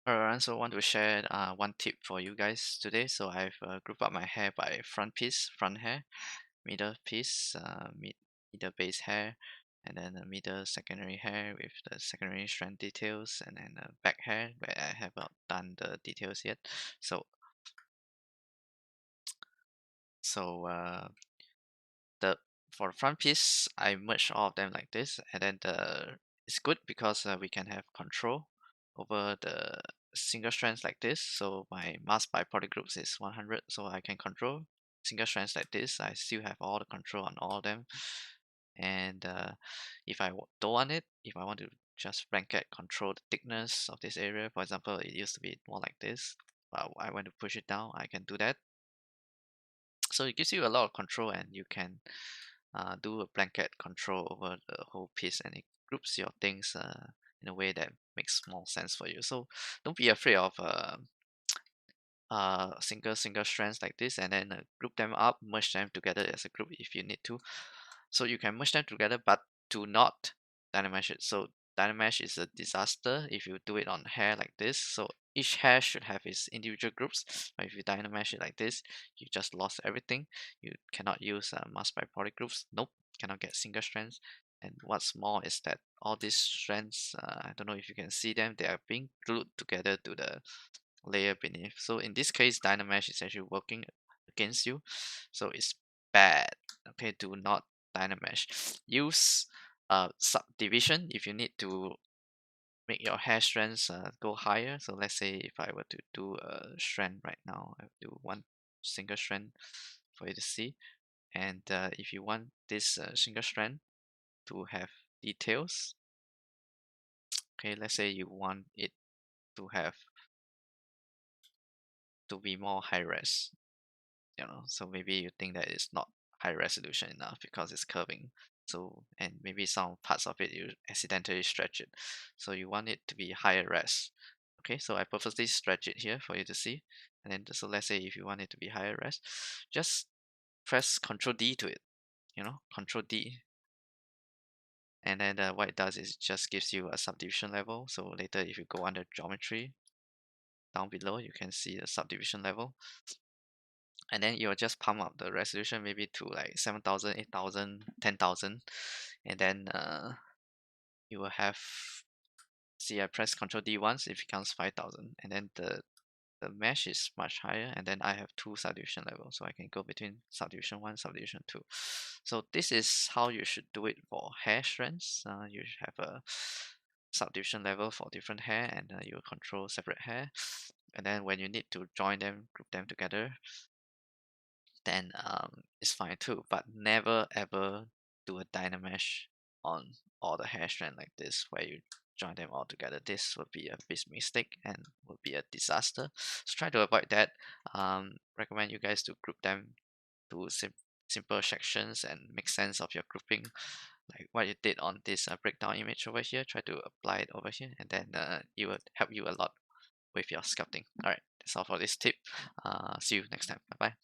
Alright, so I want to share one tip for you guys today. So I've grouped up my hair by front piece, front hair, middle piece, middle base hair, and then the middle secondary hair with the secondary strand details, and then back hair where I have not done the details yet. So so the for the front piece, I merge all of them like this, and then it's good because we can have control over the single strands like this. So my mask by polygroups is 100, so I can control single strands like this. I still have all the control on all of them. And if I don't want it, if I want to just blanket control the thickness of this area, for example, it used to be more like this, but I want to push it down, I can do that. So it gives you a lot of control, and you can do a blanket control over the whole piece, and it groups your things in a way that makes more sense for you. So don't be afraid of single strands like this, and then group them up, merge them together as a group if you need to. So you can merge them together, but do not dynamesh it. So dynamesh is a disaster if you do it on hair like this. So each hair should have its individual groups, but if you dynamesh it like this, you just lost everything. You cannot use mask by polygroups. Nope, cannot get single strands. And what's more is that all these strands, I don't know if you can see them, they are being glued together to the layer beneath. So in this case, Dynamesh is actually working against you. So it's bad. Okay, do not Dynamesh. Use subdivision if you need to make your hair strands go higher. So let's say if I were to do a strand right now, I do one single strand for you to see. And if you want this single strand to have details, okay, let's say you want it to have to be more high res. So maybe you think that it's not high resolution enough because it's curving. So, and maybe some parts of it you accidentally stretch it, so you want it to be higher res. Okay, so I purposely stretch it here for you to see. And then so let's say if you want it to be higher res, just press Ctrl D to it, Ctrl D. And then what it does is it just gives you a subdivision level. So later if you go under geometry down below, you can see the subdivision level. And then you'll just pump up the resolution maybe to like 7,000, 8,000, 10,000, and then you will have, see, I press Ctrl D once, it becomes 5,000, and then the mesh is much higher, and then I have two subdivision levels, so I can go between subdivision 1, subdivision 2. So this is how you should do it for hair strands. You should have a subdivision level for different hair, and you control separate hair, and then when you need to join them, group them together, then it's fine too. But never ever do a Dynamesh on all the hair strand like this, where you join them all together. This would be a big mistake and would be a disaster. So try to avoid that. Recommend you guys to group them to simple sections and make sense of your grouping, like what you did on this breakdown image over here. Try to apply it over here, and then it will help you a lot with your sculpting. All right, that's all for this tip. See you next time. Bye bye.